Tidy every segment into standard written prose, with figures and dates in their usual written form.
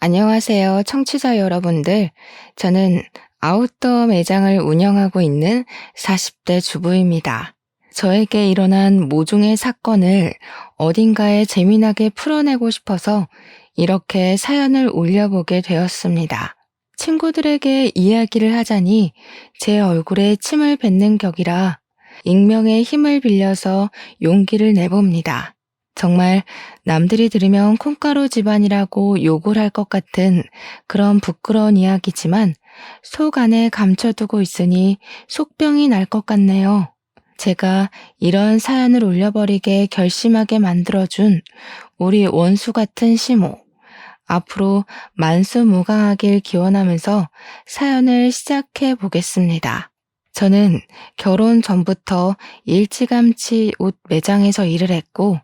안녕하세요, 청취자 여러분들. 저는 아웃도어 매장을 운영하고 있는 40대 주부입니다. 저에게 일어난 모종의 사건을 어딘가에 재미나게 풀어내고 싶어서 이렇게 사연을 올려보게 되었습니다. 친구들에게 이야기를 하자니 제 얼굴에 침을 뱉는 격이라 익명의 힘을 빌려서 용기를 내봅니다. 정말 남들이 들으면 콩가루 집안이라고 욕을 할 것 같은 그런 부끄러운 이야기지만 속 안에 감춰두고 있으니 속병이 날 것 같네요. 제가 이런 사연을 올려버리게 결심하게 만들어준 우리 원수 같은 시모. 앞으로 만수무강하길 기원하면서 사연을 시작해 보겠습니다. 저는 결혼 전부터 일찌감치 옷 매장에서 일을 했고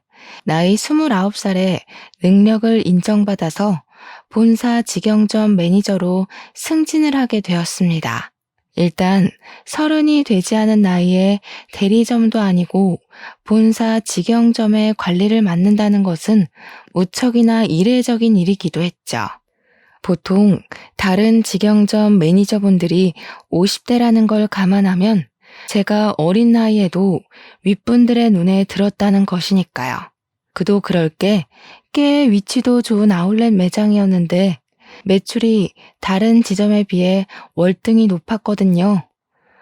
나이 29살에 능력을 인정받아서 본사 직영점 매니저로 승진을 하게 되었습니다. 일단 30이 되지 않은 나이에 대리점도 아니고 본사 직영점의 관리를 맡는다는 것은 무척이나 이례적인 일이기도 했죠. 보통 다른 직영점 매니저분들이 50대라는 걸 감안하면 제가 어린 나이에도 윗분들의 눈에 들었다는 것이니까요. 그도 그럴 게 꽤 위치도 좋은 아울렛 매장이었는데 매출이 다른 지점에 비해 월등히 높았거든요.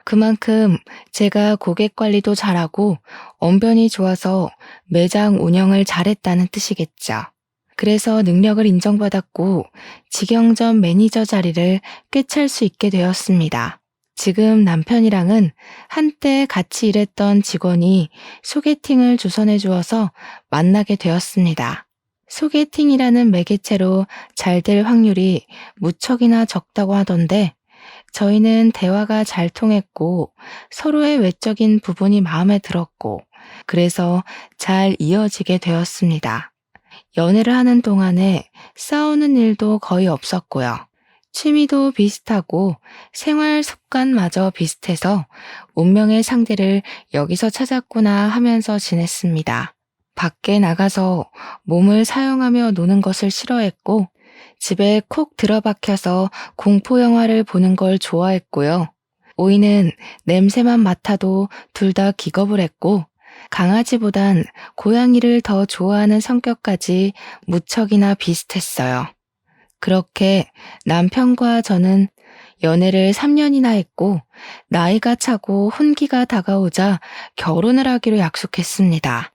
그만큼 제가 고객 관리도 잘하고 언변이 좋아서 매장 운영을 잘했다는 뜻이겠죠. 그래서 능력을 인정받았고 직영점 매니저 자리를 꿰찰 수 있게 되었습니다. 지금 남편이랑은 한때 같이 일했던 직원이 소개팅을 주선해 주어서 만나게 되었습니다. 소개팅이라는 매개체로 잘 될 확률이 무척이나 적다고 하던데 저희는 대화가 잘 통했고 서로의 외적인 부분이 마음에 들었고 그래서 잘 이어지게 되었습니다. 연애를 하는 동안에 싸우는 일도 거의 없었고요. 취미도 비슷하고 생활 습관마저 비슷해서 운명의 상대를 여기서 찾았구나 하면서 지냈습니다. 밖에 나가서 몸을 사용하며 노는 것을 싫어했고 집에 콕 들어박혀서 공포 영화를 보는 걸 좋아했고요. 오이는 냄새만 맡아도 둘 다 기겁을 했고 강아지보단 고양이를 더 좋아하는 성격까지 무척이나 비슷했어요. 그렇게 남편과 저는 연애를 3년이나 했고 나이가 차고 혼기가 다가오자 결혼을 하기로 약속했습니다.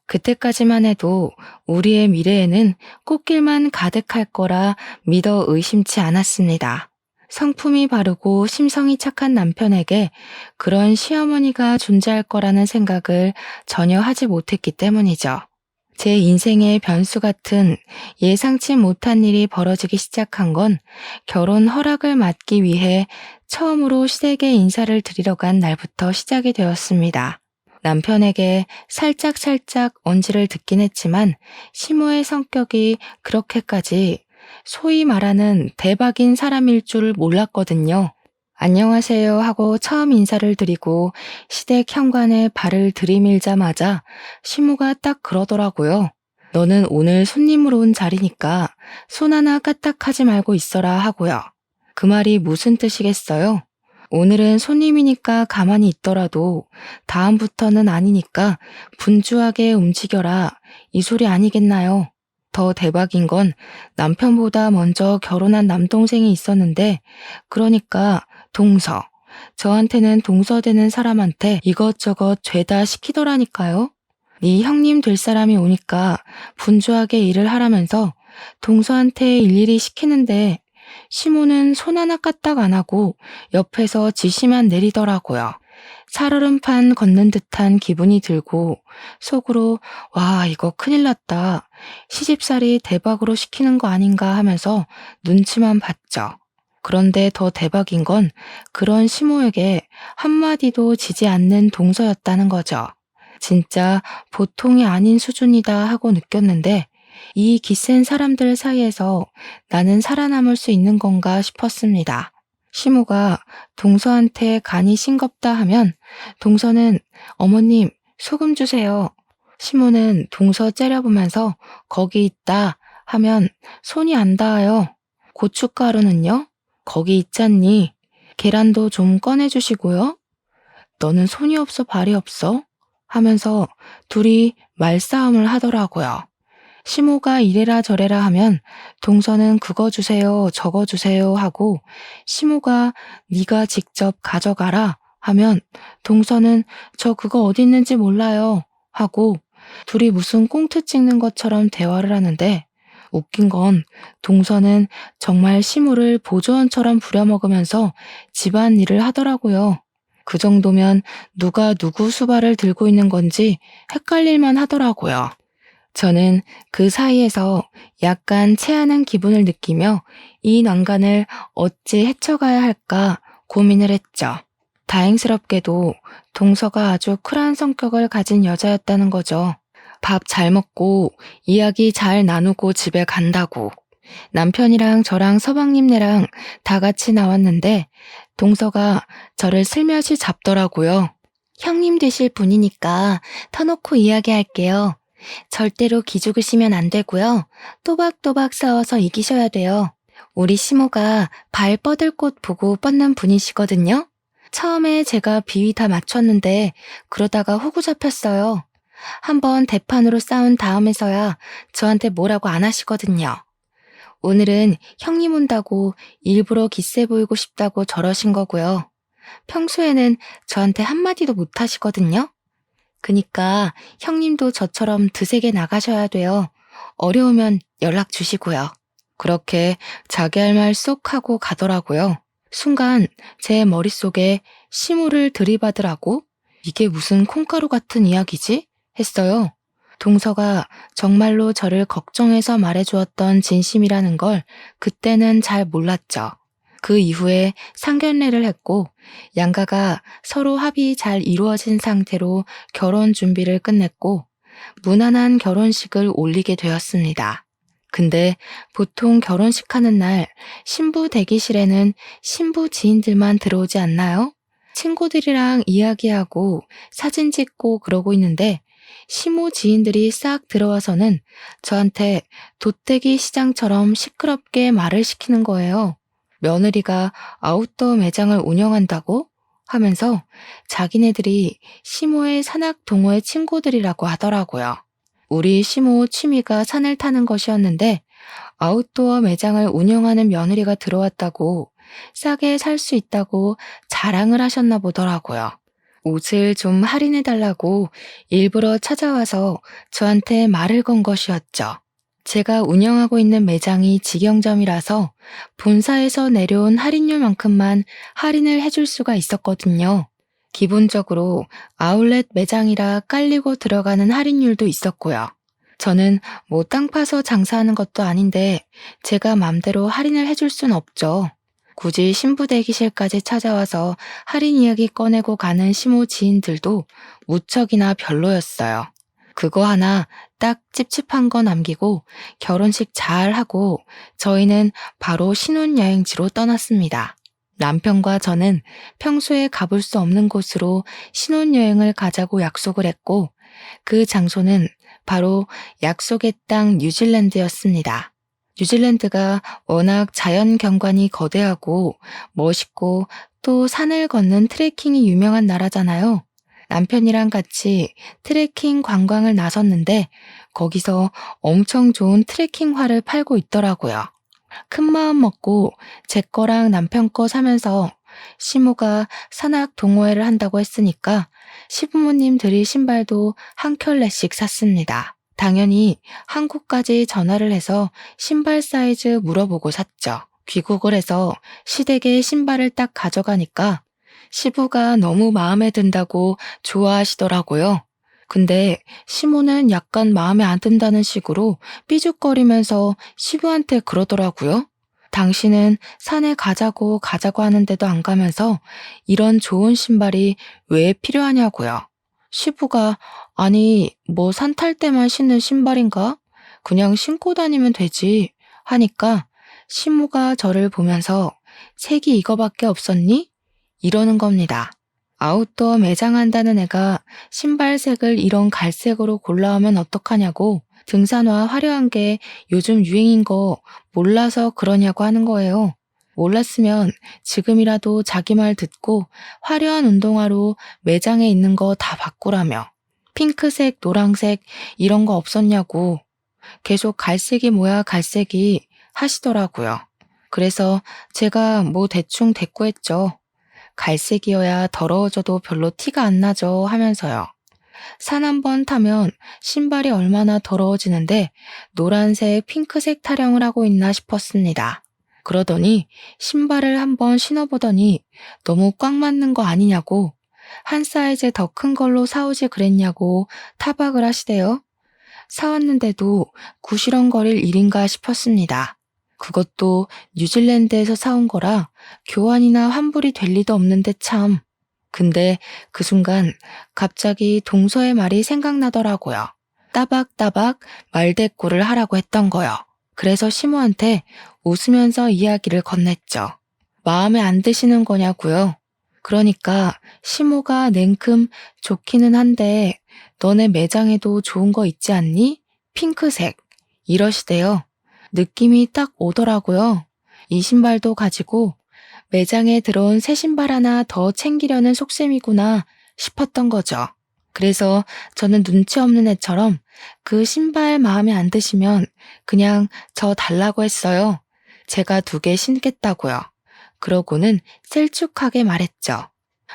그때까지만 해도 우리의 미래에는 꽃길만 가득할 거라 믿어 의심치 않았습니다. 성품이 바르고 심성이 착한 남편에게 그런 시어머니가 존재할 거라는 생각을 전혀 하지 못했기 때문이죠. 제 인생의 변수 같은 예상치 못한 일이 벌어지기 시작한 건 결혼 허락을 받기 위해 처음으로 시댁에 인사를 드리러 간 날부터 시작이 되었습니다. 남편에게 살짝 언지를 듣긴 했지만 시모의 성격이 그렇게까지 소위 말하는 대박인 사람일 줄 몰랐거든요. 안녕하세요 하고 처음 인사를 드리고 시댁 현관에 발을 들이밀자마자 시모가 딱 그러더라고요. 너는 오늘 손님으로 온 자리니까 손 하나 까딱하지 말고 있어라 하고요. 그 말이 무슨 뜻이겠어요? 오늘은 손님이니까 가만히 있더라도 다음부터는 아니니까 분주하게 움직여라. 이 소리 아니겠나요? 더 대박인 건 남편보다 먼저 결혼한 남동생이 있었는데 그러니까 동서. 저한테는 동서되는 사람한테 이것저것 죄다 시키더라니까요. 네 형님 될 사람이 오니까 분주하게 일을 하라면서 동서한테 일일이 시키는데 시모는 손 하나 까딱 안 하고 옆에서 지시만 내리더라고요. 살얼음판 걷는 듯한 기분이 들고 속으로 와 이거 큰일 났다. 시집살이 대박으로 시키는 거 아닌가 하면서 눈치만 봤죠. 그런데 더 대박인 건 그런 시모에게 한마디도 지지 않는 동서였다는 거죠. 진짜 보통이 아닌 수준이다 하고 느꼈는데 이 기센 사람들 사이에서 나는 살아남을 수 있는 건가 싶었습니다. 시모가 동서한테 간이 싱겁다 하면 동서는 어머님 소금 주세요. 시모는 동서 째려보면서 거기 있다 하면 손이 안 닿아요. 고춧가루는요? 거기 있잖니. 계란도 좀 꺼내주시고요. 너는 손이 없어 발이 없어? 하면서 둘이 말싸움을 하더라고요. 시모가 이래라 저래라 하면 동서는 그거 주세요, 저거 주세요 하고 시모가 네가 직접 가져가라 하면 동서는 저 그거 어디 있는지 몰라요 하고 둘이 무슨 꽁트 찍는 것처럼 대화를 하는데 웃긴 건 동서는 정말 시모를 보조원처럼 부려먹으면서 집안일을 하더라고요. 그 정도면 누가 누구 수발을 들고 있는 건지 헷갈릴만 하더라고요. 저는 그 사이에서 약간 체하는 기분을 느끼며 이 난간을 어찌 헤쳐가야 할까 고민을 했죠. 다행스럽게도 동서가 아주 쿨한 성격을 가진 여자였다는 거죠. 밥 잘 먹고 이야기 잘 나누고 집에 간다고. 남편이랑 저랑 서방님네랑 다 같이 나왔는데 동서가 저를 슬며시 잡더라고요. 형님 되실 분이니까 터놓고 이야기할게요. 절대로 기죽으시면 안 되고요. 또박또박 싸워서 이기셔야 돼요. 우리 시모가 발 뻗을 곳 보고 뻗는 분이시거든요. 처음에 제가 비위 다 맞췄는데 그러다가 호구 잡혔어요. 한번 대판으로 싸운 다음에서야 저한테 뭐라고 안 하시거든요. 오늘은 형님 온다고 일부러 기세 보이고 싶다고 저러신 거고요. 평소에는 저한테 한마디도 못 하시거든요. 그니까 형님도 저처럼 드세게 나가셔야 돼요. 어려우면 연락 주시고요. 그렇게 자기 할 말 쏙 하고 가더라고요. 순간 제 머릿속에 시무를 들이받으라고? 이게 무슨 콩가루 같은 이야기지? 했어요. 동서가 정말로 저를 걱정해서 말해주었던 진심이라는 걸 그때는 잘 몰랐죠. 그 이후에 상견례를 했고 양가가 서로 합의 잘 이루어진 상태로 결혼 준비를 끝냈고 무난한 결혼식을 올리게 되었습니다. 근데 보통 결혼식 하는 날 신부 대기실에는 신부 지인들만 들어오지 않나요? 친구들이랑 이야기하고 사진 찍고 그러고 있는데 시모 지인들이 싹 들어와서는 저한테 돗대기 시장처럼 시끄럽게 말을 시키는 거예요. 며느리가 아웃도어 매장을 운영한다고? 하면서 자기네들이 시모의 산악 동호회 친구들이라고 하더라고요. 우리 시모 취미가 산을 타는 것이었는데 아웃도어 매장을 운영하는 며느리가 들어왔다고 싸게 살 수 있다고 자랑을 하셨나 보더라고요. 옷을 좀 할인해달라고 일부러 찾아와서 저한테 말을 건 것이었죠. 제가 운영하고 있는 매장이 직영점이라서 본사에서 내려온 할인율만큼만 할인을 해줄 수가 있었거든요. 기본적으로 아울렛 매장이라 깔리고 들어가는 할인율도 있었고요. 저는 뭐 땅 파서 장사하는 것도 아닌데 제가 맘대로 할인을 해줄 순 없죠. 굳이 신부 대기실까지 찾아와서 할인 이야기 꺼내고 가는 시모 지인들도 무척이나 별로였어요. 그거 하나 딱 찝찝한 거 남기고 결혼식 잘 하고 저희는 바로 신혼여행지로 떠났습니다. 남편과 저는 평소에 가볼 수 없는 곳으로 신혼여행을 가자고 약속을 했고 그 장소는 바로 약속의 땅 뉴질랜드였습니다. 뉴질랜드가 워낙 자연 경관이 거대하고 멋있고 또 산을 걷는 트레킹이 유명한 나라잖아요. 남편이랑 같이 트레킹 관광을 나섰는데 거기서 엄청 좋은 트레킹화를 팔고 있더라고요. 큰 마음 먹고 제 거랑 남편 거 사면서 시모가 산악 동호회를 한다고 했으니까 시부모님 드릴 신발도 한 켤레씩 샀습니다. 당연히 한국까지 전화를 해서 신발 사이즈 물어보고 샀죠. 귀국을 해서 시댁에 신발을 딱 가져가니까 시부가 너무 마음에 든다고 좋아하시더라고요. 근데 시모는 약간 마음에 안 든다는 식으로 삐죽거리면서 시부한테 그러더라고요. 당신은 산에 가자고 하는데도 안 가면서 이런 좋은 신발이 왜 필요하냐고요. 시부가 아니 뭐 산 탈 때만 신는 신발인가? 그냥 신고 다니면 되지 하니까 시모가 저를 보면서 색이 이거밖에 없었니? 이러는 겁니다. 아웃도어 매장 한다는 애가 신발색을 이런 갈색으로 골라오면 어떡하냐고 등산화 화려한 게 요즘 유행인 거 몰라서 그러냐고 하는 거예요. 몰랐으면 지금이라도 자기 말 듣고 화려한 운동화로 매장에 있는 거 다 바꾸라며. 핑크색, 노란색 이런 거 없었냐고. 계속 갈색이 뭐야 갈색이 하시더라고요. 그래서 제가 뭐 대충 대꾸했죠. 갈색이어야 더러워져도 별로 티가 안 나죠 하면서요. 산 한 번 타면 신발이 얼마나 더러워지는데 노란색, 핑크색 타령을 하고 있나 싶었습니다. 그러더니 신발을 한번 신어보더니 너무 꽉 맞는 거 아니냐고 한 사이즈 더 큰 걸로 사오지 그랬냐고 타박을 하시대요. 사왔는데도 구시렁거릴 일인가 싶었습니다. 그것도 뉴질랜드에서 사온 거라 교환이나 환불이 될 리도 없는데 참. 근데 그 순간 갑자기 동서의 말이 생각나더라고요. 따박따박 말대꾸를 하라고 했던 거요. 그래서 시모한테 웃으면서 이야기를 건넸죠. 마음에 안 드시는 거냐고요. 그러니까 시모가 냉큼 좋기는 한데 너네 매장에도 좋은 거 있지 않니? 핑크색. 이러시대요. 느낌이 딱 오더라고요. 이 신발도 가지고 매장에 들어온 새 신발 하나 더 챙기려는 속셈이구나 싶었던 거죠. 그래서 저는 눈치 없는 애처럼 그 신발 마음에 안 드시면 그냥 저 달라고 했어요. 제가 2개 신겠다고요. 그러고는 셀쭉하게 말했죠.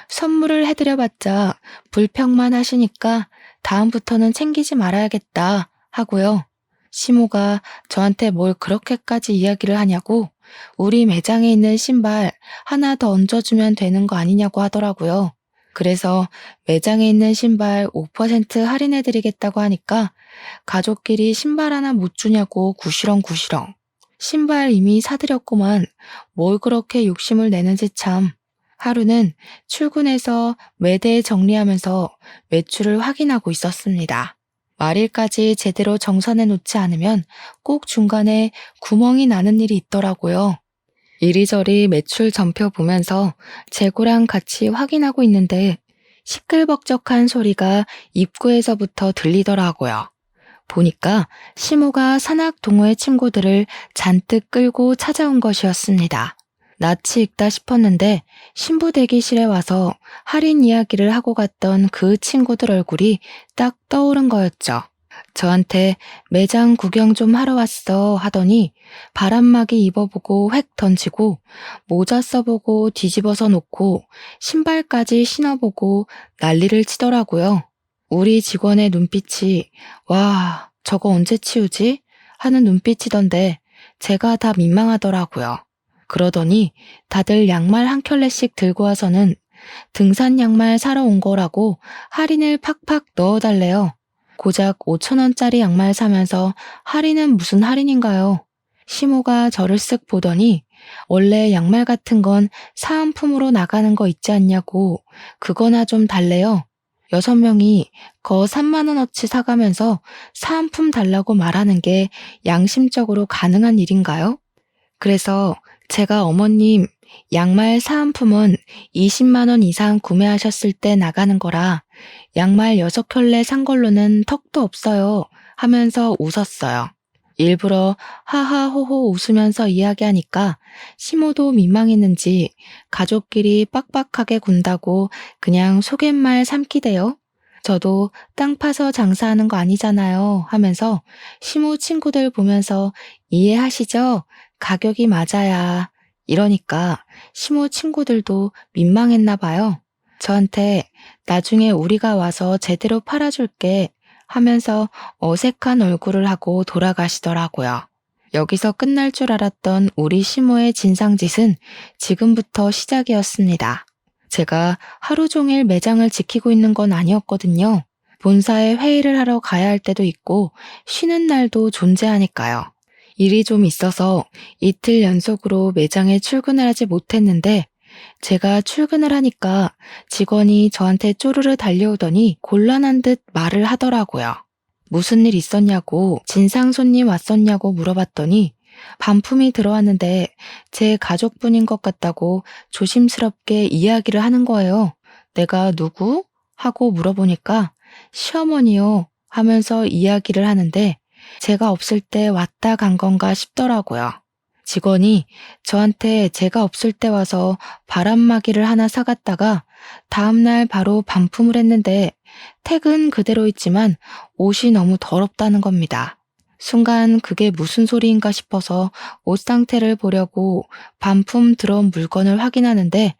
선물을 해드려봤자 불평만 하시니까 다음부터는 챙기지 말아야겠다 하고요. 시모가 저한테 뭘 그렇게까지 이야기를 하냐고 우리 매장에 있는 신발 하나 더 얹어주면 되는 거 아니냐고 하더라고요. 그래서 매장에 있는 신발 5% 할인해드리겠다고 하니까 가족끼리 신발 하나 못 주냐고 구시렁구시렁. 신발 이미 사드렸구만 뭘 그렇게 욕심을 내는지 참. 하루는 출근해서 매대 정리하면서 매출을 확인하고 있었습니다. 말일까지 제대로 정산해 놓지 않으면 꼭 중간에 구멍이 나는 일이 있더라고요. 이리저리 매출 전표 보면서 재고랑 같이 확인하고 있는데 시끌벅적한 소리가 입구에서부터 들리더라고요. 보니까 시모가 산악 동호회 친구들을 잔뜩 끌고 찾아온 것이었습니다. 낯이 익다 싶었는데 신부 대기실에 와서 할인 이야기를 하고 갔던 그 친구들 얼굴이 딱 떠오른 거였죠. 저한테 매장 구경 좀 하러 왔어 하더니 바람막이 입어보고 획 던지고 모자 써보고 뒤집어서 놓고 신발까지 신어보고 난리를 치더라고요. 우리 직원의 눈빛이 와 저거 언제 치우지? 하는 눈빛이던데 제가 다 민망하더라고요. 그러더니 다들 양말 한 켤레씩 들고 와서는 등산 양말 사러 온 거라고 할인을 팍팍 넣어달래요. 고작 5,000원짜리 양말 사면서 할인은 무슨 할인인가요? 시모가 저를 쓱 보더니 원래 양말 같은 건 사은품으로 나가는 거 있지 않냐고 그거나 좀 달래요. 6명이 거 3만원어치 사가면서 사은품 달라고 말하는 게 양심적으로 가능한 일인가요? 그래서 제가 어머님 양말 사은품은 20만 원 이상 구매하셨을 때 나가는 거라 양말 6켤레 산 걸로는 턱도 없어요 하면서 웃었어요. 일부러 하하호호 웃으면서 이야기하니까 시모도 민망했는지 가족끼리 빡빡하게 군다고 그냥 속갯말 삼키대요. 저도 땅 파서 장사하는 거 아니잖아요 하면서 시모 친구들 보면서 이해하시죠? 가격이 맞아야. 이러니까 시모 친구들도 민망했나 봐요. 저한테 나중에 우리가 와서 제대로 팔아줄게 하면서 어색한 얼굴을 하고 돌아가시더라고요. 여기서 끝날 줄 알았던 우리 시모의 진상짓은 지금부터 시작이었습니다. 제가 하루 종일 매장을 지키고 있는 건 아니었거든요. 본사에 회의를 하러 가야 할 때도 있고 쉬는 날도 존재하니까요. 일이 좀 있어서 이틀 연속으로 매장에 출근을 하지 못했는데 제가 출근을 하니까 직원이 저한테 쪼르르 달려오더니 곤란한 듯 말을 하더라고요. 무슨 일 있었냐고 진상 손님 왔었냐고 물어봤더니 반품이 들어왔는데 제 가족분인 것 같다고 조심스럽게 이야기를 하는 거예요. 내가 누구? 하고 물어보니까 시어머니요 하면서 이야기를 하는데 제가 없을 때 왔다 간 건가 싶더라고요. 직원이 저한테 제가 없을 때 와서 바람막이를 하나 사갔다가 다음날 바로 반품을 했는데 택은 그대로 있지만 옷이 너무 더럽다는 겁니다. 순간 그게 무슨 소리인가 싶어서 옷 상태를 보려고 반품 들어온 물건을 확인하는데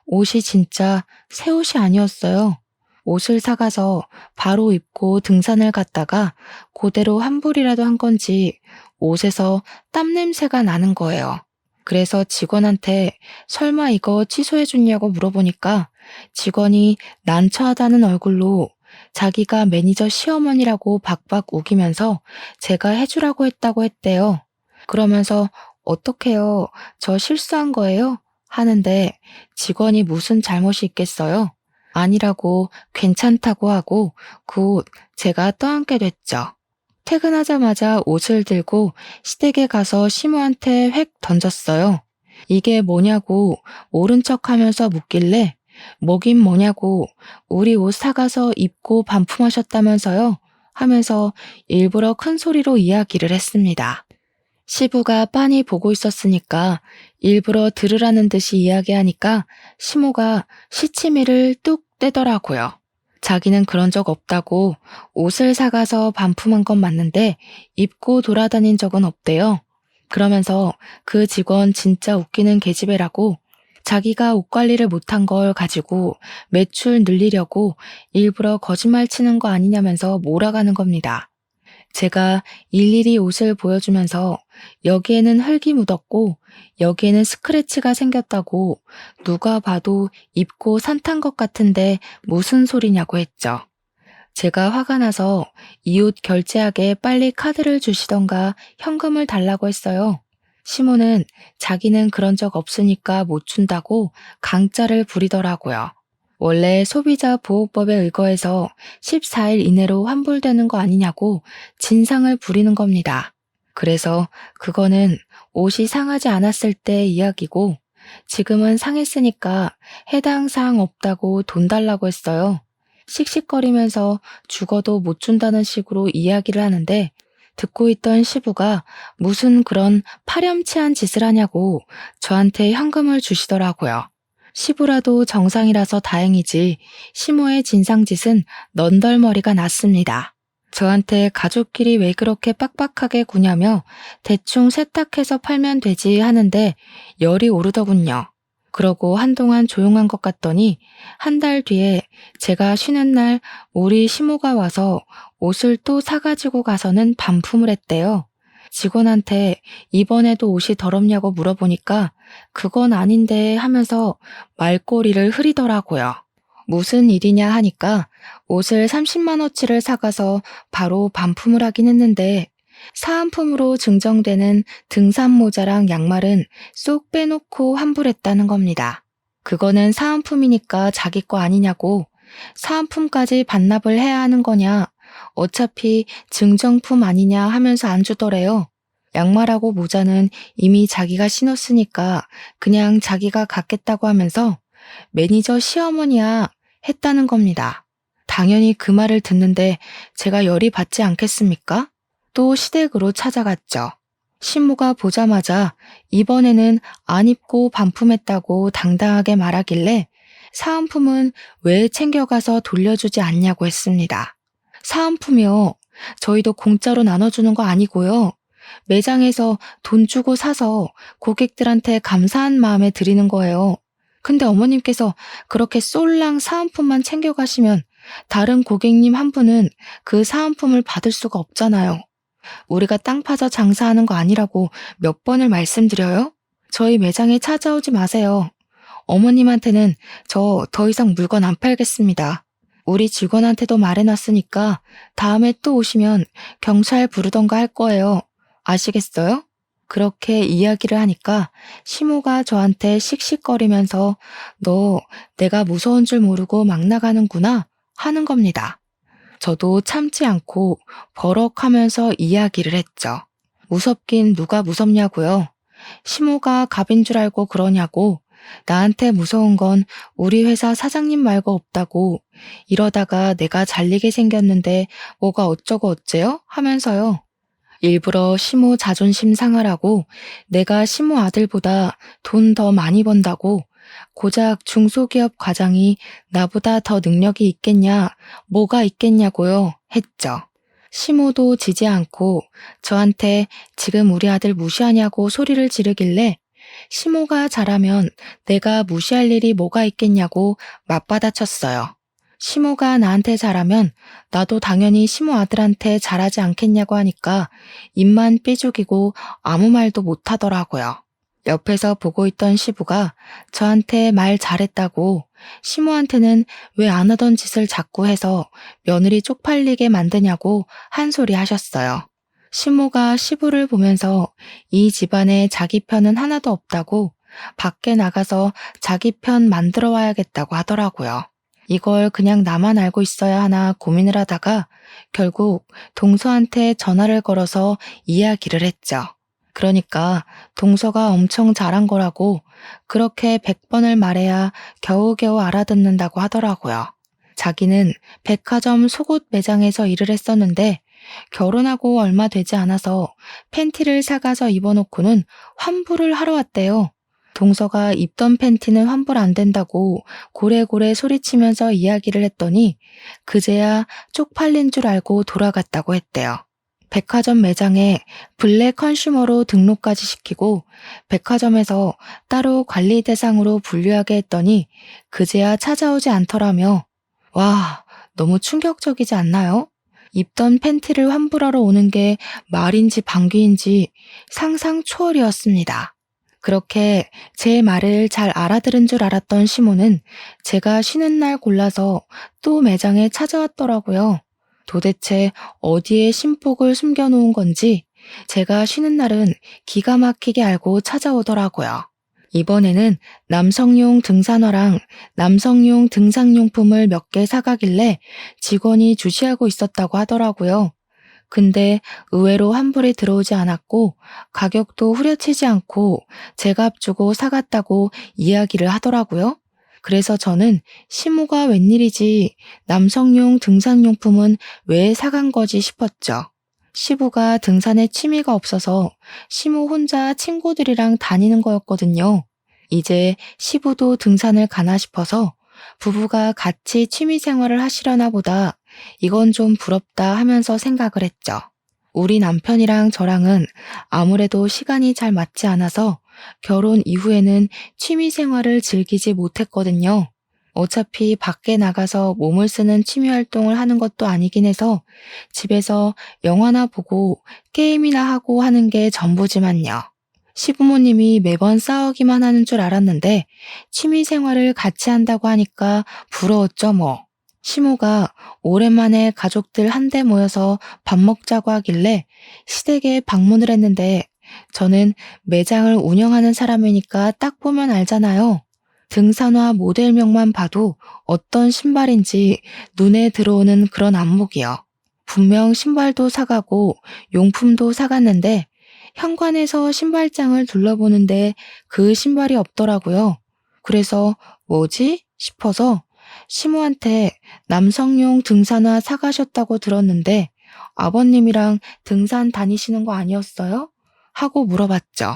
옷이 진짜 새 옷이 아니었어요. 옷을 사가서 바로 입고 등산을 갔다가 그대로 환불이라도 한 건지 옷에서 땀 냄새가 나는 거예요. 그래서 직원한테 설마 이거 취소해줬냐고 물어보니까 직원이 난처하다는 얼굴로 자기가 매니저 시어머니라고 박박 우기면서 제가 해주라고 했다고 했대요. 그러면서 어떡해요? 저 실수한 거예요? 하는데 직원이 무슨 잘못이 있겠어요? 아니라고 괜찮다고 하고 곧 제가 떠안게 됐죠. 퇴근하자마자 옷을 들고 시댁에 가서 시모한테 획 던졌어요. 이게 뭐냐고 모른 척하면서 묻길래 뭐긴 뭐냐고 우리 옷 사가서 입고 반품하셨다면서요? 하면서 일부러 큰 소리로 이야기를 했습니다. 시부가 빤히 보고 있었으니까 일부러 들으라는 듯이 이야기하니까 시모가 시치미를 뚝 떼더라고요. 자기는 그런 적 없다고 옷을 사가서 반품한 건 맞는데 입고 돌아다닌 적은 없대요. 그러면서 그 직원 진짜 웃기는 계집애라고 자기가 옷 관리를 못한 걸 가지고 매출 늘리려고 일부러 거짓말 치는 거 아니냐면서 몰아가는 겁니다. 제가 일일이 옷을 보여주면서 여기에는 흙이 묻었고 여기에는 스크래치가 생겼다고 누가 봐도 입고 산탄 것 같은데 무슨 소리냐고 했죠. 제가 화가 나서 이 옷 결제하게 빨리 카드를 주시던가 현금을 달라고 했어요. 시모는 자기는 그런 적 없으니까 못 준다고 강짜를 부리더라고요. 원래 소비자 보호법에 의거해서 14일 이내로 환불되는 거 아니냐고 진상을 부리는 겁니다. 그래서 그거는 옷이 상하지 않았을 때 이야기고 지금은 상했으니까 해당 사항 없다고 돈 달라고 했어요. 씩씩거리면서 죽어도 못 준다는 식으로 이야기를 하는데 듣고 있던 시부가 무슨 그런 파렴치한 짓을 하냐고 저한테 현금을 주시더라고요. 시부라도 정상이라서 다행이지 시모의 진상짓은 넌덜머리가 났습니다. 저한테 가족끼리 왜 그렇게 빡빡하게 구냐며 대충 세탁해서 팔면 되지 하는데 열이 오르더군요. 그러고 한동안 조용한 것 같더니 한 달 뒤에 제가 쉬는 날 우리 시모가 와서 옷을 또 사가지고 가서는 반품을 했대요. 직원한테 이번에도 옷이 더럽냐고 물어보니까 그건 아닌데 하면서 말꼬리를 흐리더라고요. 무슨 일이냐 하니까 옷을 30만원치를 사가서 바로 반품을 하긴 했는데 사은품으로 증정되는 등산 모자랑 양말은 쏙 빼놓고 환불했다는 겁니다. 그거는 사은품이니까 자기 거 아니냐고 사은품까지 반납을 해야 하는 거냐 어차피 증정품 아니냐 하면서 안 주더래요. 양말하고 모자는 이미 자기가 신었으니까 그냥 자기가 갖겠다고 하면서 매니저 시어머니야 했다는 겁니다. 당연히 그 말을 듣는데 제가 열이 받지 않겠습니까? 또 시댁으로 찾아갔죠. 신모가 보자마자 이번에는 안 입고 반품했다고 당당하게 말하길래 사은품은 왜 챙겨가서 돌려주지 않냐고 했습니다. 사은품이요. 저희도 공짜로 나눠주는 거 아니고요. 매장에서 돈 주고 사서 고객들한테 감사한 마음에 드리는 거예요. 근데 어머님께서 그렇게 쏠랑 사은품만 챙겨가시면 다른 고객님 한 분은 그 사은품을 받을 수가 없잖아요. 우리가 땅 파서 장사하는 거 아니라고 몇 번을 말씀드려요? 저희 매장에 찾아오지 마세요. 어머님한테는 저 더 이상 물건 안 팔겠습니다. 우리 직원한테도 말해놨으니까 다음에 또 오시면 경찰 부르던가 할 거예요. 아시겠어요? 그렇게 이야기를 하니까 시모가 저한테 씩씩거리면서 너 내가 무서운 줄 모르고 막 나가는구나 하는 겁니다. 저도 참지 않고 버럭하면서 이야기를 했죠. 무섭긴 누가 무섭냐고요. 시모가 갑인 줄 알고 그러냐고. 나한테 무서운 건 우리 회사 사장님 말고 없다고. 이러다가 내가 잘리게 생겼는데 뭐가 어쩌고 어째요? 하면서요. 일부러 시모 자존심 상하라고 내가 시모 아들보다 돈 더 많이 번다고 고작 중소기업 과장이 나보다 더 능력이 있겠냐, 뭐가 있겠냐고요, 했죠. 시모도 지지 않고 저한테 지금 우리 아들 무시하냐고 소리를 지르길래 시모가 잘하면 내가 무시할 일이 뭐가 있겠냐고 맞받아쳤어요. 시모가 나한테 잘하면 나도 당연히 시모 아들한테 잘하지 않겠냐고 하니까 입만 삐죽이고 아무 말도 못하더라고요. 옆에서 보고 있던 시부가 저한테 말 잘했다고 시모한테는 왜 안 하던 짓을 자꾸 해서 며느리 쪽팔리게 만드냐고 한 소리 하셨어요. 시모가 시부를 보면서 이 집안에 자기 편은 하나도 없다고 밖에 나가서 자기 편 만들어 와야겠다고 하더라고요. 이걸 그냥 나만 알고 있어야 하나 고민을 하다가 결국 동서한테 전화를 걸어서 이야기를 했죠. 그러니까 동서가 엄청 잘한 거라고 그렇게 100번을 말해야 겨우겨우 알아듣는다고 하더라고요. 자기는 백화점 속옷 매장에서 일을 했었는데 결혼하고 얼마 되지 않아서 팬티를 사가서 입어놓고는 환불을 하러 왔대요. 동서가 입던 팬티는 환불 안 된다고 고래고래 소리치면서 이야기를 했더니 그제야 쪽팔린 줄 알고 돌아갔다고 했대요. 백화점 매장에 블랙 컨슈머로 등록까지 시키고 백화점에서 따로 관리 대상으로 분류하게 했더니 그제야 찾아오지 않더라며. 와, 너무 충격적이지 않나요? 입던 팬티를 환불하러 오는 게 말인지 방귀인지 상상 초월이었습니다. 그렇게 제 말을 잘 알아들은 줄 알았던 시모는 제가 쉬는 날 골라서 또 매장에 찾아왔더라고요. 도대체 어디에 신복을 숨겨놓은 건지 제가 쉬는 날은 기가 막히게 알고 찾아오더라고요. 이번에는 남성용 등산화랑 남성용 등산용품을 몇 개 사가길래 직원이 주시하고 있었다고 하더라고요. 근데 의외로 환불이 들어오지 않았고 가격도 후려치지 않고 제값 주고 사갔다고 이야기를 하더라고요. 그래서 저는 시모가 웬일이지 남성용 등산용품은 왜 사간 거지 싶었죠. 시부가 등산에 취미가 없어서 시모 혼자 친구들이랑 다니는 거였거든요. 이제 시부도 등산을 가나 싶어서 부부가 같이 취미 생활을 하시려나 보다 이건 좀 부럽다 하면서 생각을 했죠. 우리 남편이랑 저랑은 아무래도 시간이 잘 맞지 않아서 결혼 이후에는 취미 생활을 즐기지 못했거든요. 어차피 밖에 나가서 몸을 쓰는 취미 활동을 하는 것도 아니긴 해서 집에서 영화나 보고 게임이나 하고 하는 게 전부지만요. 시부모님이 매번 싸우기만 하는 줄 알았는데 취미 생활을 같이 한다고 하니까 부러웠죠 뭐. 시모가 오랜만에 가족들 한데 모여서 밥 먹자고 하길래 시댁에 방문을 했는데 저는 매장을 운영하는 사람이니까 딱 보면 알잖아요. 등산화 모델명만 봐도 어떤 신발인지 눈에 들어오는 그런 안목이요. 분명 신발도 사가고 용품도 사갔는데 현관에서 신발장을 둘러보는데 그 신발이 없더라고요. 그래서 뭐지? 싶어서 시모한테 남성용 등산화 사가셨다고 들었는데 아버님이랑 등산 다니시는 거 아니었어요? 하고 물어봤죠.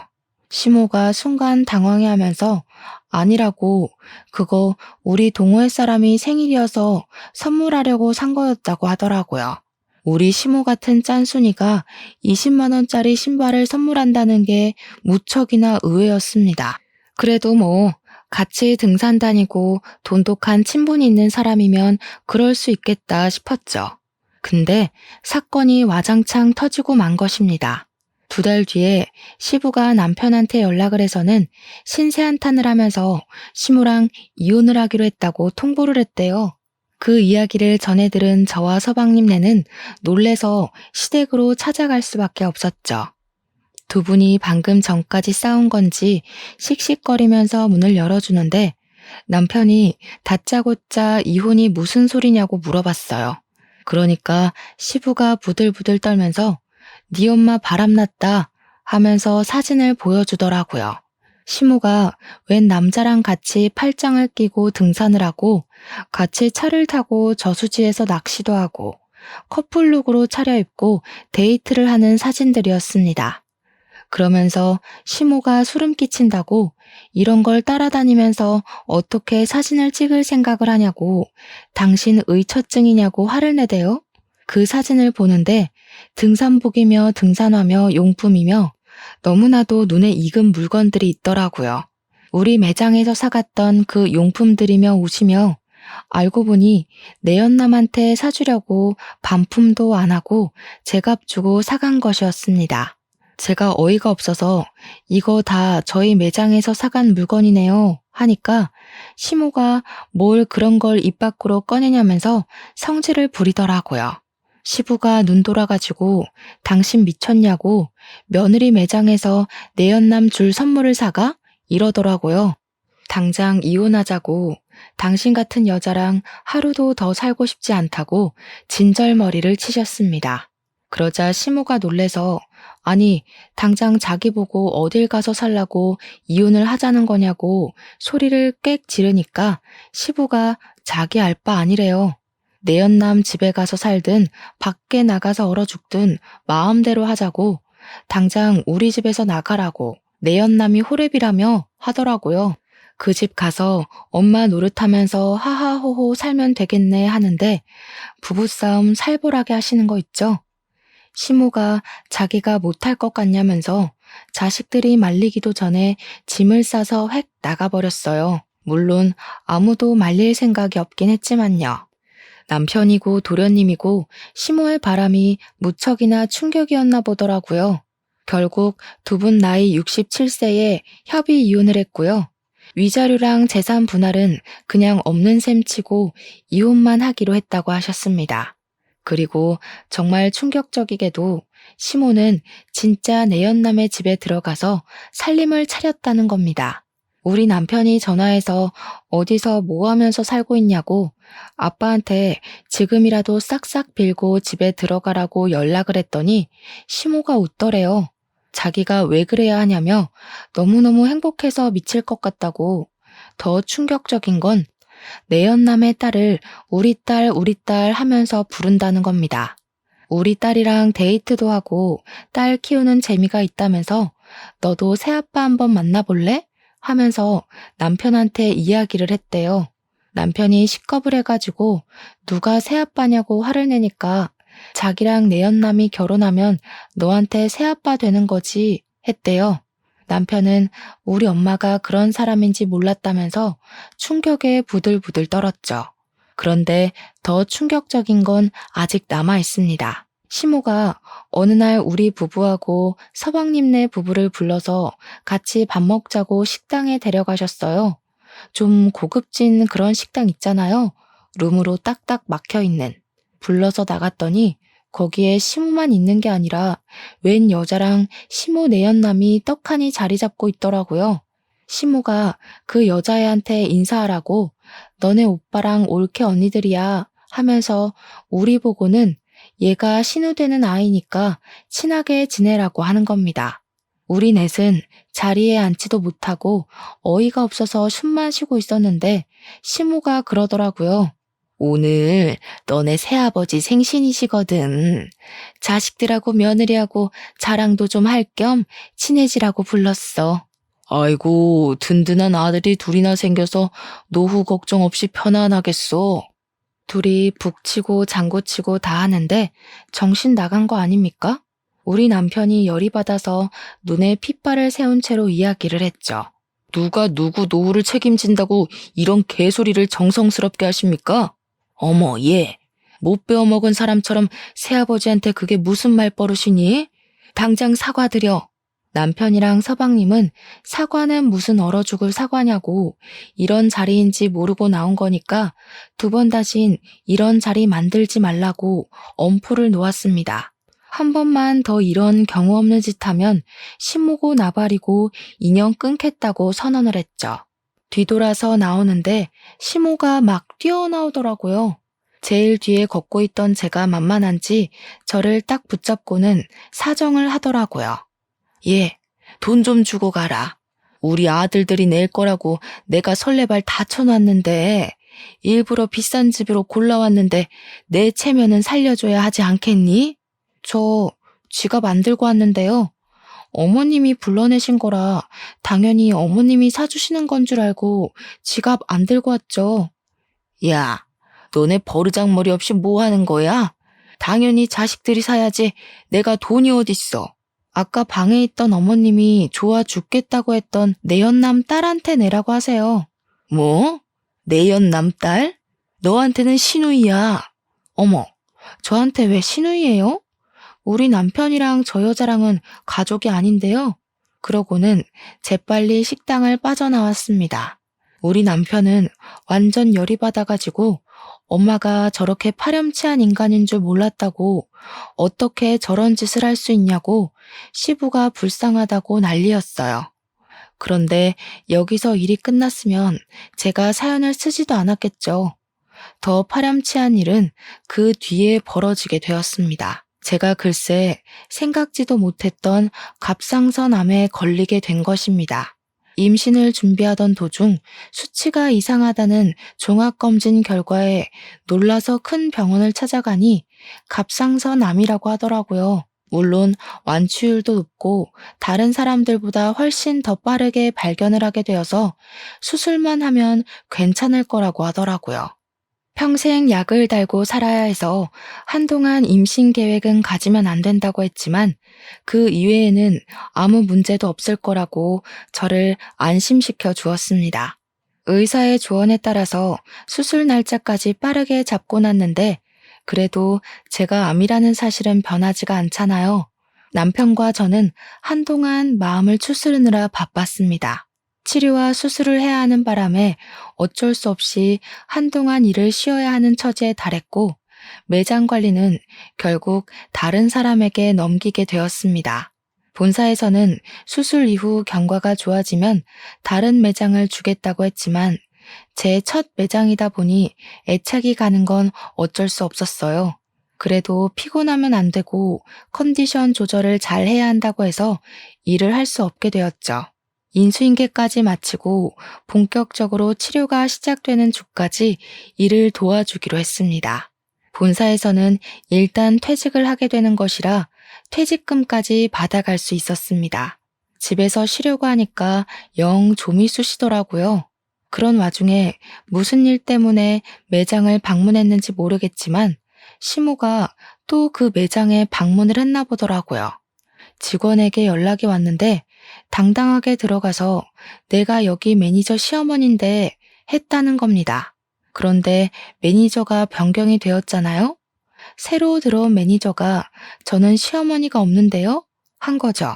시모가 순간 당황해하면서 아니라고 그거 우리 동호회 사람이 생일이어서 선물하려고 산 거였다고 하더라고요. 우리 시모 같은 짠순이가 20만 원짜리 신발을 선물한다는 게 무척이나 의외였습니다. 그래도 뭐 같이 등산 다니고 돈독한 친분이 있는 사람이면 그럴 수 있겠다 싶었죠. 근데 사건이 와장창 터지고 만 것입니다. 2달 뒤에 시부가 남편한테 연락을 해서는 신세한탄을 하면서 시모랑 이혼을 하기로 했다고 통보를 했대요. 그 이야기를 전해 들은 저와 서방님네는 놀래서 시댁으로 찾아갈 수밖에 없었죠. 두 분이 방금 전까지 싸운 건지 씩씩거리면서 문을 열어주는데 남편이 다짜고짜 이혼이 무슨 소리냐고 물어봤어요. 그러니까 시부가 부들부들 떨면서 네 엄마 바람났다 하면서 사진을 보여주더라고요. 시모가 웬 남자랑 같이 팔짱을 끼고 등산을 하고 같이 차를 타고 저수지에서 낚시도 하고 커플룩으로 차려입고 데이트를 하는 사진들이었습니다. 그러면서 시모가 소름 끼친다고 이런 걸 따라다니면서 어떻게 사진을 찍을 생각을 하냐고 당신 의처증이냐고 화를 내대요. 그 사진을 보는데 등산복이며 등산화며 용품이며 너무나도 눈에 익은 물건들이 있더라고요. 우리 매장에서 사갔던 그 용품들이며 옷이며 알고 보니 내연남한테 사주려고 반품도 안 하고 제값 주고 사간 것이었습니다. 제가 어이가 없어서 이거 다 저희 매장에서 사간 물건이네요 하니까 시모가 뭘 그런 걸 입 밖으로 꺼내냐면서 성질을 부리더라고요. 시부가 눈 돌아가지고 당신 미쳤냐고 며느리 매장에서 내연남 줄 선물을 사가? 이러더라고요. 당장 이혼하자고 당신 같은 여자랑 하루도 더 살고 싶지 않다고 진절머리를 치셨습니다. 그러자 시모가 놀래서 아니 당장 자기 보고 어딜 가서 살라고 이혼을 하자는 거냐고 소리를 꽥 지르니까 시부가 자기 알 바 아니래요. 내연남 집에 가서 살든 밖에 나가서 얼어 죽든 마음대로 하자고 당장 우리 집에서 나가라고 내연남이 호랩이라며 하더라고요. 그 집 가서 엄마 노릇하면서 하하호호 살면 되겠네 하는데 부부싸움 살벌하게 하시는 거 있죠? 시모가 자기가 못할 것 같냐면서 자식들이 말리기도 전에 짐을 싸서 획 나가버렸어요. 물론 아무도 말릴 생각이 없긴 했지만요. 남편이고 도련님이고 시모의 바람이 무척이나 충격이었나 보더라고요. 결국 두 분 나이 67세에 협의 이혼을 했고요. 위자료랑 재산 분할은 그냥 없는 셈 치고 이혼만 하기로 했다고 하셨습니다. 그리고 정말 충격적이게도 시모는 진짜 내연남의 집에 들어가서 살림을 차렸다는 겁니다. 우리 남편이 전화해서 어디서 뭐 하면서 살고 있냐고 아빠한테 지금이라도 싹싹 빌고 집에 들어가라고 연락을 했더니 시모가 웃더래요. 자기가 왜 그래야 하냐며 너무너무 행복해서 미칠 것 같다고. 더 충격적인 건 내연남의 딸을 우리 딸 하면서 부른다는 겁니다. 우리 딸이랑 데이트도 하고 딸 키우는 재미가 있다면서 너도 새아빠 한번 만나볼래? 하면서 남편한테 이야기를 했대요. 남편이 식겁을 해가지고 누가 새아빠냐고 화를 내니까 자기랑 내연남이 결혼하면 너한테 새아빠 되는 거지 했대요. 남편은 우리 엄마가 그런 사람인지 몰랐다면서 충격에 부들부들 떨었죠. 그런데 더 충격적인 건 아직 남아 있습니다. 시모가 어느 날 우리 부부하고 서방님네 부부를 불러서 같이 밥 먹자고 식당에 데려가셨어요. 좀 고급진 그런 식당 있잖아요. 룸으로 딱딱 막혀있는. 불러서 나갔더니 거기에 시모만 있는 게 아니라 웬 여자랑 시모 내연남이 떡하니 자리 잡고 있더라고요. 시모가 그 여자애한테 인사하라고 너네 오빠랑 올케 언니들이야 하면서 우리 보고는 얘가 신우되는 아이니까 친하게 지내라고 하는 겁니다. 우리 넷은 자리에 앉지도 못하고 어이가 없어서 숨만 쉬고 있었는데 시모가 그러더라고요. 오늘 너네 새아버지 생신이시거든. 자식들하고 며느리하고 자랑도 좀 할 겸 친해지라고 불렀어. 아이고 든든한 아들이 둘이나 생겨서 노후 걱정 없이 편안하겠어. 둘이 북치고 장구치고 다 하는데 정신 나간 거 아닙니까? 우리 남편이 열이 받아서 눈에 핏발을 세운 채로 이야기를 했죠. 누가 누구 노후를 책임진다고 이런 개소리를 정성스럽게 하십니까? 어머 얘, 못 배워먹은 사람처럼 새아버지한테 그게 무슨 말버릇이니? 당장 사과드려. 남편이랑 서방님은 사과는 무슨 얼어 죽을 사과냐고 이런 자리인지 모르고 나온 거니까 두 번 다신 이런 자리 만들지 말라고 엄포를 놓았습니다. 한 번만 더 이런 경우 없는 짓 하면 신모고 나발이고 인연 끊겠다고 선언을 했죠. 뒤돌아서 나오는데 시모가 막 뛰어나오더라고요. 제일 뒤에 걷고 있던 제가 만만한지 저를 딱 붙잡고는 사정을 하더라고요. 얘, 돈 좀 주고 가라. 우리 아들들이 낼 거라고 내가 설레발 다 쳐놨는데 일부러 비싼 집으로 골라왔는데 내 체면은 살려줘야 하지 않겠니? 저 지갑 안 들고 왔는데요. 어머님이 불러내신 거라 당연히 어머님이 사주시는 건 줄 알고 지갑 안 들고 왔죠. 야, 너네 버르장머리 없이 뭐 하는 거야? 당연히 자식들이 사야지 내가 돈이 어딨어. 아까 방에 있던 어머님이 좋아 죽겠다고 했던 내연남 딸한테 내라고 하세요. 뭐? 내연남 딸? 너한테는 시누이야. 어머, 저한테 왜 시누이예요? 우리 남편이랑 저 여자랑은 가족이 아닌데요. 그러고는 재빨리 식당을 빠져나왔습니다. 우리 남편은 완전 열이 받아가지고 엄마가 저렇게 파렴치한 인간인 줄 몰랐다고 어떻게 저런 짓을 할 수 있냐고 시부가 불쌍하다고 난리였어요. 그런데 여기서 일이 끝났으면 제가 사연을 쓰지도 않았겠죠. 더 파렴치한 일은 그 뒤에 벌어지게 되었습니다. 제가 글쎄 생각지도 못했던 갑상선암에 걸리게 된 것입니다. 임신을 준비하던 도중 수치가 이상하다는 종합검진 결과에 놀라서 큰 병원을 찾아가니 갑상선암이라고 하더라고요. 물론 완치율도 높고 다른 사람들보다 훨씬 더 빠르게 발견을 하게 되어서 수술만 하면 괜찮을 거라고 하더라고요. 평생 약을 달고 살아야 해서 한동안 임신 계획은 가지면 안 된다고 했지만 그 이외에는 아무 문제도 없을 거라고 저를 안심시켜 주었습니다. 의사의 조언에 따라서 수술 날짜까지 빠르게 잡고 났는데 그래도 제가 암이라는 사실은 변하지가 않잖아요. 남편과 저는 한동안 마음을 추스르느라 바빴습니다. 치료와 수술을 해야 하는 바람에 어쩔 수 없이 한동안 일을 쉬어야 하는 처지에 달했고 매장 관리는 결국 다른 사람에게 넘기게 되었습니다. 본사에서는 수술 이후 경과가 좋아지면 다른 매장을 주겠다고 했지만 제 첫 매장이다 보니 애착이 가는 건 어쩔 수 없었어요. 그래도 피곤하면 안 되고 컨디션 조절을 잘 해야 한다고 해서 일을 할 수 없게 되었죠. 인수인계까지 마치고 본격적으로 치료가 시작되는 주까지 일을 도와주기로 했습니다. 본사에서는 일단 퇴직을 하게 되는 것이라 퇴직금까지 받아갈 수 있었습니다. 집에서 쉬려고 하니까 영 좀이 쑤시더라고요. 그런 와중에 무슨 일 때문에 매장을 방문했는지 모르겠지만 시모가 또 그 매장에 방문을 했나 보더라고요. 직원에게 연락이 왔는데 당당하게 들어가서 내가 여기 매니저 시어머니인데 했다는 겁니다. 그런데 매니저가 변경이 되었잖아요? 새로 들어온 매니저가 저는 시어머니가 없는데요? 한 거죠.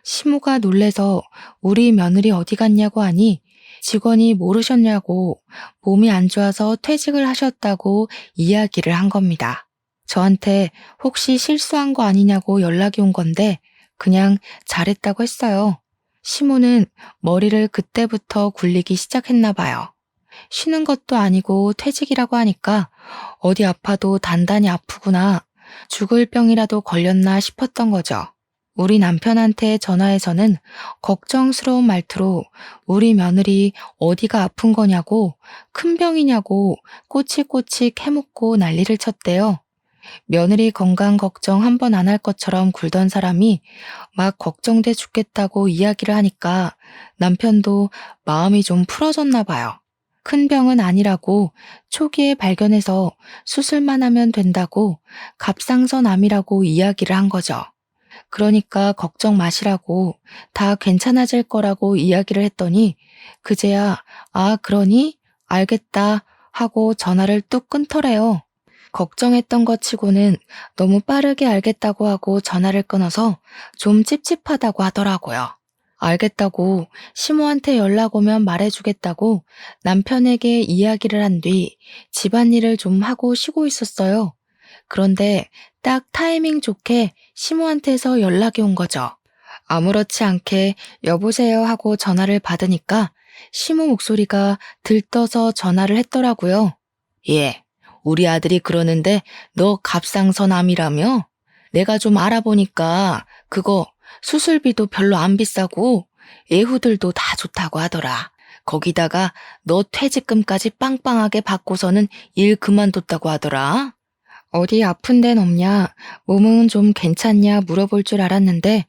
시모가 놀래서 우리 며느리 어디 갔냐고 하니 직원이 모르셨냐고 몸이 안 좋아서 퇴직을 하셨다고 이야기를 한 겁니다. 저한테 혹시 실수한 거 아니냐고 연락이 온 건데 그냥 잘했다고 했어요. 시모는 머리를 그때부터 굴리기 시작했나 봐요. 쉬는 것도 아니고 퇴직이라고 하니까 어디 아파도 단단히 아프구나, 죽을 병이라도 걸렸나 싶었던 거죠. 우리 남편한테 전화해서는 걱정스러운 말투로 우리 며느리 어디가 아픈 거냐고, 큰 병이냐고 꼬치꼬치 캐묻고 난리를 쳤대요. 며느리 건강 걱정 한 번 안 할 것처럼 굴던 사람이 막 걱정돼 죽겠다고 이야기를 하니까 남편도 마음이 좀 풀어졌나 봐요. 큰 병은 아니라고, 초기에 발견해서 수술만 하면 된다고, 갑상선암이라고 이야기를 한 거죠. 그러니까 걱정 마시라고, 다 괜찮아질 거라고 이야기를 했더니 그제야 아 그러니? 알겠다 하고 전화를 뚝 끊더래요. 걱정했던 것 치고는 너무 빠르게 알겠다고 하고 전화를 끊어서 좀 찝찝하다고 하더라고요. 알겠다고, 시모한테 연락 오면 말해주겠다고 남편에게 이야기를 한 뒤 집안일을 좀 하고 쉬고 있었어요. 그런데 딱 타이밍 좋게 시모한테서 연락이 온 거죠. 아무렇지 않게 여보세요 하고 전화를 받으니까 시모 목소리가 들떠서 전화를 했더라고요. 예, 우리 아들이 그러는데 너 갑상선암이라며? 내가 좀 알아보니까 그거 수술비도 별로 안 비싸고 예후들도 다 좋다고 하더라. 거기다가 너 퇴직금까지 빵빵하게 받고서는 일 그만뒀다고 하더라. 어디 아픈 데는 없냐, 몸은 좀 괜찮냐 물어볼 줄 알았는데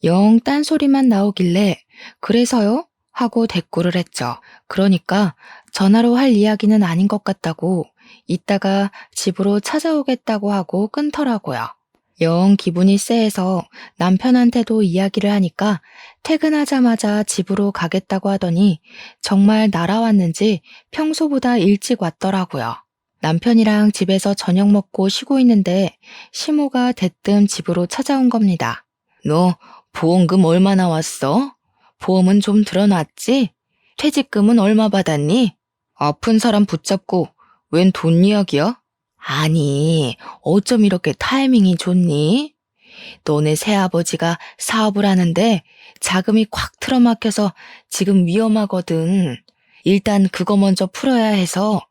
영 딴소리만 나오길래 그래서요? 하고 대꾸를 했죠. 그러니까 전화로 할 이야기는 아닌 것 같다고 이따가 집으로 찾아오겠다고 하고 끊더라고요. 영 기분이 쎄해서 남편한테도 이야기를 하니까 퇴근하자마자 집으로 가겠다고 하더니 정말 날아왔는지 평소보다 일찍 왔더라고요. 남편이랑 집에서 저녁 먹고 쉬고 있는데 시모가 대뜸 집으로 찾아온 겁니다. 너 보험금 얼마나 왔어? 보험은 좀 들어놨지? 퇴직금은 얼마 받았니? 아픈 사람 붙잡고 웬 돈 이야기야? 아니, 어쩜 이렇게 타이밍이 좋니? 너네 새아버지가 사업을 하는데 자금이 콱 틀어막혀서 지금 위험하거든. 일단 그거 먼저 풀어야 해서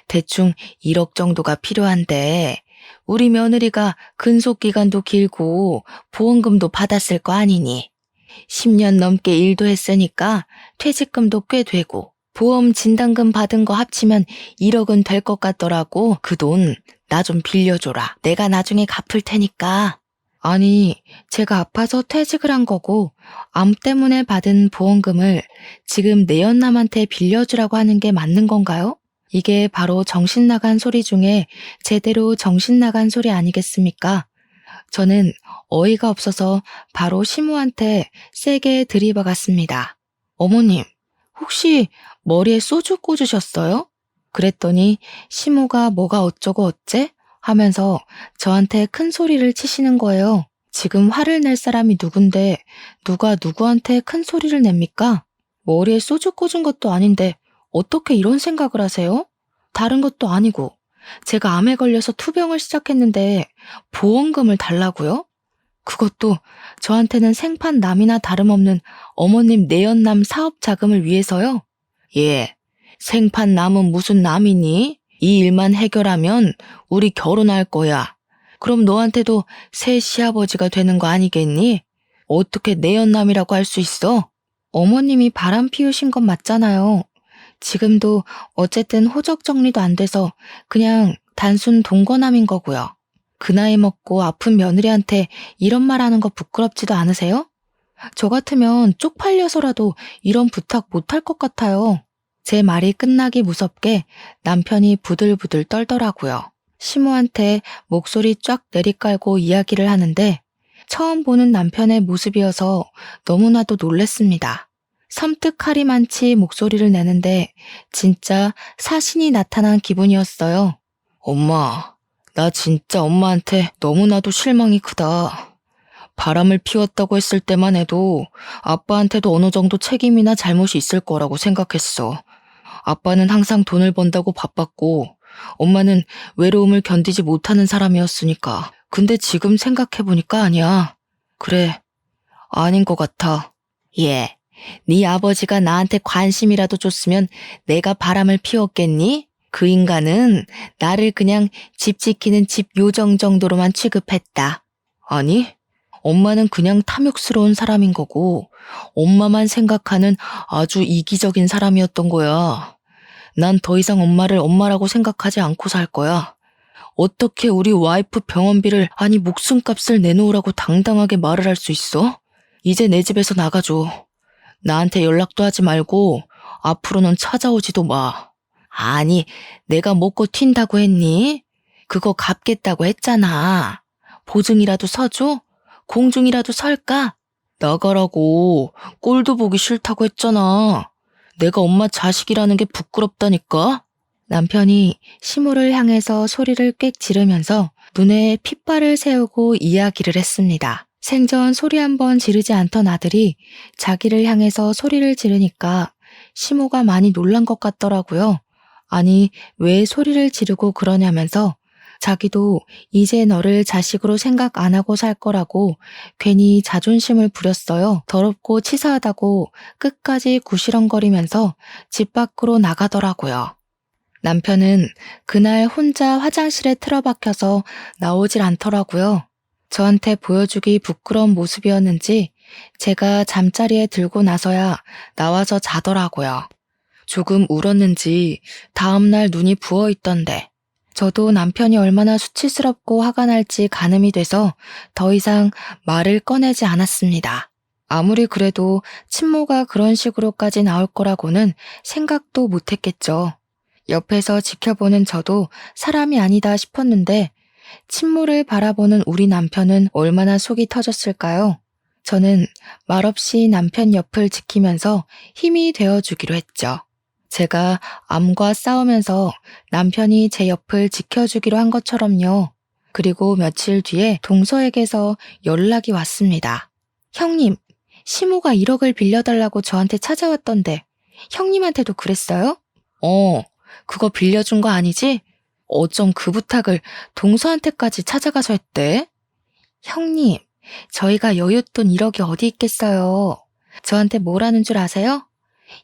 대충 1억 정도가 필요한데 우리 며느리가 근속기간도 길고 보험금도 받았을 거 아니니. 10년 넘게 일도 했으니까 퇴직금도 꽤 되고 보험 진단금 받은 거 합치면 1억은 될 것 같더라고. 그 돈 나 좀 빌려줘라. 내가 나중에 갚을 테니까. 아니, 제가 아파서 퇴직을 한 거고 암 때문에 받은 보험금을 지금 내연남한테 빌려주라고 하는 게 맞는 건가요? 이게 바로 정신 나간 소리 중에 제대로 정신 나간 소리 아니겠습니까? 저는 어이가 없어서 바로 시모한테 세게 들이박았습니다. 어머님, 혹시 머리에 소주 꽂으셨어요? 그랬더니 시모가 뭐가 어쩌고 어째? 하면서 저한테 큰 소리를 치시는 거예요. 지금 화를 낼 사람이 누군데 누가 누구한테 큰 소리를 냅니까? 머리에 소주 꽂은 것도 아닌데 어떻게 이런 생각을 하세요? 다른 것도 아니고 제가 암에 걸려서 투병을 시작했는데 보험금을 달라고요? 그것도 저한테는 생판남이나 다름없는 어머님 내연남 사업 자금을 위해서요? 예, 생판남은 무슨 남이니? 이 일만 해결하면 우리 결혼할 거야. 그럼 너한테도 새 시아버지가 되는 거 아니겠니? 어떻게 내연남이라고 할 수 있어? 어머님이 바람 피우신 건 맞잖아요. 지금도 어쨌든 호적 정리도 안 돼서 그냥 단순 동거남인 거고요. 그 나이 먹고 아픈 며느리한테 이런 말 하는 거 부끄럽지도 않으세요? 저 같으면 쪽팔려서라도 이런 부탁 못할 것 같아요. 제 말이 끝나기 무섭게 남편이 부들부들 떨더라고요. 시모한테 목소리 쫙 내리깔고 이야기를 하는데 처음 보는 남편의 모습이어서 너무나도 놀랬습니다. 섬뜩하리만치 목소리를 내는데 진짜 사신이 나타난 기분이었어요. 엄마, 나 진짜 엄마한테 너무나도 실망이 크다. 바람을 피웠다고 했을 때만 해도 아빠한테도 어느 정도 책임이나 잘못이 있을 거라고 생각했어. 아빠는 항상 돈을 번다고 바빴고 엄마는 외로움을 견디지 못하는 사람이었으니까. 근데 지금 생각해보니까 아니야. 그래, 아닌 것 같아. 예, 네 아버지가 나한테 관심이라도 줬으면 내가 바람을 피웠겠니? 그 인간은 나를 그냥 집 지키는 집 요정 정도로만 취급했다. 아니, 엄마는 그냥 탐욕스러운 사람인 거고 엄마만 생각하는 아주 이기적인 사람이었던 거야. 난 더 이상 엄마를 엄마라고 생각하지 않고 살 거야. 어떻게 우리 와이프 병원비를 아니 목숨값을 내놓으라고 당당하게 말을 할 수 있어? 이제 내 집에서 나가줘. 나한테 연락도 하지 말고 앞으로는 찾아오지도 마. 아니, 내가 먹고 튄다고 했니? 그거 갚겠다고 했잖아. 보증이라도 서줘? 공중이라도 설까? 나가라고. 꼴도 보기 싫다고 했잖아. 내가 엄마 자식이라는 게 부끄럽다니까? 남편이 시모를 향해서 소리를 꽥 지르면서 눈에 핏발을 세우고 이야기를 했습니다. 생전 소리 한번 지르지 않던 아들이 자기를 향해서 소리를 지르니까 시모가 많이 놀란 것 같더라고요. 아니, 왜 소리를 지르고 그러냐면서 자기도 이제 너를 자식으로 생각 안 하고 살 거라고 괜히 자존심을 부렸어요. 더럽고 치사하다고 끝까지 구시렁거리면서 집 밖으로 나가더라고요. 남편은 그날 혼자 화장실에 틀어박혀서 나오질 않더라고요. 저한테 보여주기 부끄러운 모습이었는지 제가 잠자리에 들고 나서야 나와서 자더라고요. 조금 울었는지 다음날 눈이 부어 있던데 저도 남편이 얼마나 수치스럽고 화가 날지 가늠이 돼서 더 이상 말을 꺼내지 않았습니다. 아무리 그래도 친모가 그런 식으로까지 나올 거라고는 생각도 못했겠죠. 옆에서 지켜보는 저도 사람이 아니다 싶었는데 친모를 바라보는 우리 남편은 얼마나 속이 터졌을까요? 저는 말없이 남편 옆을 지키면서 힘이 되어주기로 했죠. 제가 암과 싸우면서 남편이 제 옆을 지켜주기로 한 것처럼요. 그리고 며칠 뒤에 동서에게서 연락이 왔습니다. 형님, 시모가 1억을 빌려달라고 저한테 찾아왔던데 형님한테도 그랬어요? 그거 빌려준 거 아니지? 어쩜 그 부탁을 동서한테까지 찾아가서 했대? 형님, 저희가 여윳돈 1억이 어디 있겠어요. 저한테 뭐라는 줄 아세요?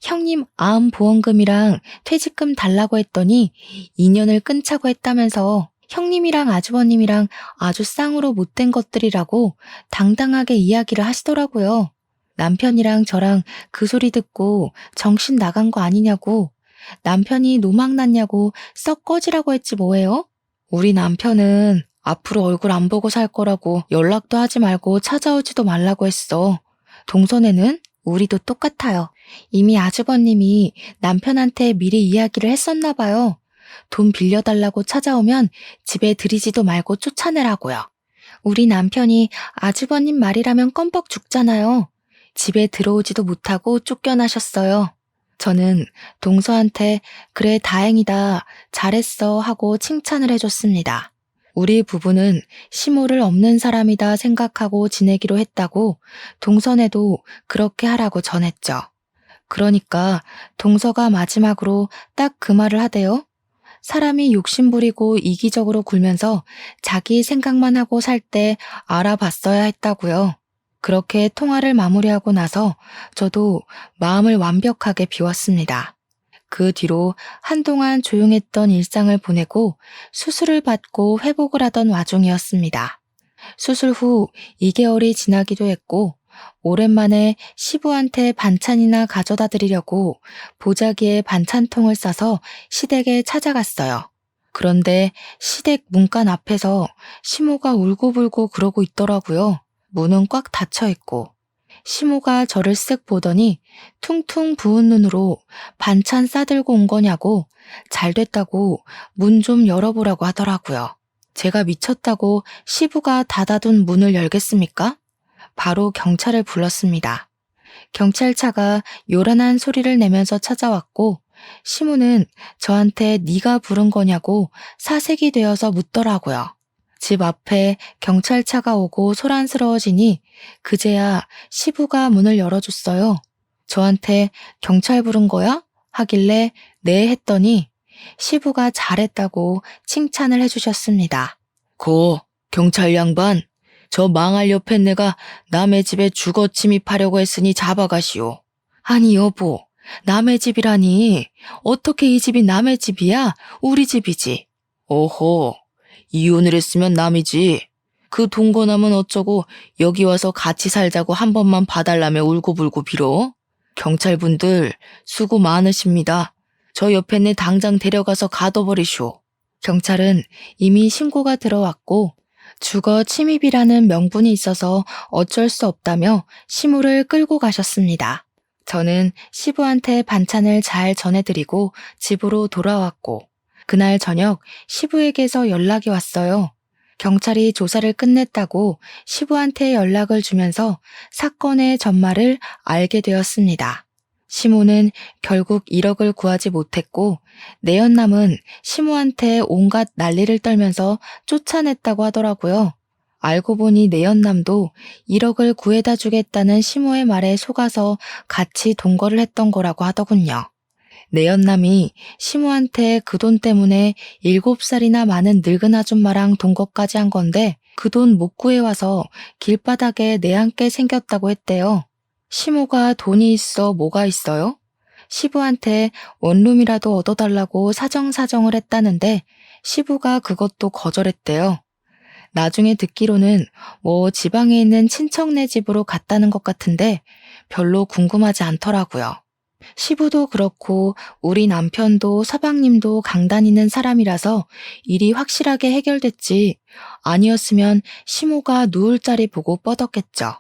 형님 암보험금이랑 퇴직금 달라고 했더니 인연을 끊자고 했다면서 형님이랑 아주버님이랑 아주 쌍으로 못된 것들이라고 당당하게 이야기를 하시더라고요. 남편이랑 저랑 그 소리 듣고 정신 나간 거 아니냐고, 남편이 노망났냐고 썩 꺼지라고 했지 뭐예요? 우리 남편은 앞으로 얼굴 안 보고 살 거라고 연락도 하지 말고 찾아오지도 말라고 했어. 동선에는 우리도 똑같아요. 이미 아주버님이 남편한테 미리 이야기를 했었나 봐요. 돈 빌려달라고 찾아오면 집에 들이지도 말고 쫓아내라고요. 우리 남편이 아주버님 말이라면 껌뻑 죽잖아요. 집에 들어오지도 못하고 쫓겨나셨어요. 저는 동서한테 그래 다행이다, 잘했어 하고 칭찬을 해줬습니다. 우리 부부는 시모를 없는 사람이다 생각하고 지내기로 했다고 동선에도 그렇게 하라고 전했죠. 그러니까 동서가 마지막으로 딱 그 말을 하대요. 사람이 욕심부리고 이기적으로 굴면서 자기 생각만 하고 살 때 알아봤어야 했다고요. 그렇게 통화를 마무리하고 나서 저도 마음을 완벽하게 비웠습니다. 그 뒤로 한동안 조용했던 일상을 보내고 수술을 받고 회복을 하던 와중이었습니다. 수술 후 2개월이 지나기도 했고 오랜만에 시부한테 반찬이나 가져다 드리려고 보자기에 반찬통을 싸서 시댁에 찾아갔어요. 그런데 시댁 문간 앞에서 시모가 울고불고 그러고 있더라고요. 문은 꽉 닫혀 있고. 시모가 저를 쓱 보더니 퉁퉁 부은 눈으로 반찬 싸들고 온 거냐고 잘 됐다고 문 좀 열어보라고 하더라고요. 제가 미쳤다고 시부가 닫아둔 문을 열겠습니까? 바로 경찰을 불렀습니다. 경찰차가 요란한 소리를 내면서 찾아왔고 시모는 저한테 네가 부른 거냐고 사색이 되어서 묻더라고요. 집 앞에 경찰차가 오고 소란스러워지니 그제야 시부가 문을 열어줬어요. 저한테 경찰 부른 거야? 하길래 네 했더니 시부가 잘했다고 칭찬을 해주셨습니다. 고 경찰 양반, 저 망할 옆에 내가 남의 집에 주거 침입하려고 했으니 잡아가시오. 아니 여보, 남의 집이라니 어떻게 이 집이 남의 집이야? 우리 집이지. 오호, 이혼을 했으면 남이지. 그 동거남은 어쩌고 여기 와서 같이 살자고 한 번만 봐달라며 울고불고 빌어? 경찰분들 수고 많으십니다. 저 옆에 내 당장 데려가서 가둬버리쇼. 경찰은 이미 신고가 들어왔고 주거 침입이라는 명분이 있어서 어쩔 수 없다며 시모를 끌고 가셨습니다. 저는 시부한테 반찬을 잘 전해드리고 집으로 돌아왔고 그날 저녁 시부에게서 연락이 왔어요. 경찰이 조사를 끝냈다고 시부한테 연락을 주면서 사건의 전말을 알게 되었습니다. 시모는 결국 1억을 구하지 못했고 내연남은 시모한테 온갖 난리를 떨면서 쫓아냈다고 하더라고요. 알고 보니 내연남도 1억을 구해다 주겠다는 시모의 말에 속아서 같이 동거를 했던 거라고 하더군요. 내연남이 시모한테 그 돈 때문에 7살이나 많은 늙은 아줌마랑 동거까지 한 건데 그 돈 못 구해와서 길바닥에 내앉게 생겼다고 했대요. 시모가 돈이 있어 뭐가 있어요? 시부한테 원룸이라도 얻어달라고 사정사정을 했다는데 시부가 그것도 거절했대요. 나중에 듣기로는 뭐 지방에 있는 친척네 집으로 갔다는 것 같은데 별로 궁금하지 않더라고요. 시부도 그렇고 우리 남편도 서방님도 강다니는 사람이라서 일이 확실하게 해결됐지. 아니었으면 시모가 누울 자리 보고 뻗었겠죠.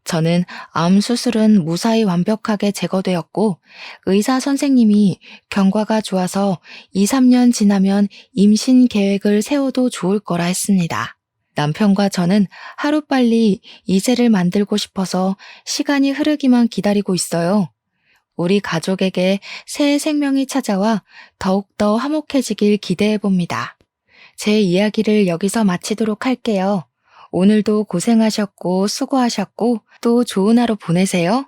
저는 암 수술은 무사히 완벽하게 제거되었고 의사 선생님이 경과가 좋아서 2, 3년 지나면 임신 계획을 세워도 좋을 거라 했습니다. 남편과 저는 하루빨리 이세를 만들고 싶어서 시간이 흐르기만 기다리고 있어요. 우리 가족에게 새 생명이 찾아와 더욱더 화목해지길 기대해 봅니다. 제 이야기를 여기서 마치도록 할게요. 오늘도 고생하셨고 수고하셨고 또 좋은 하루 보내세요.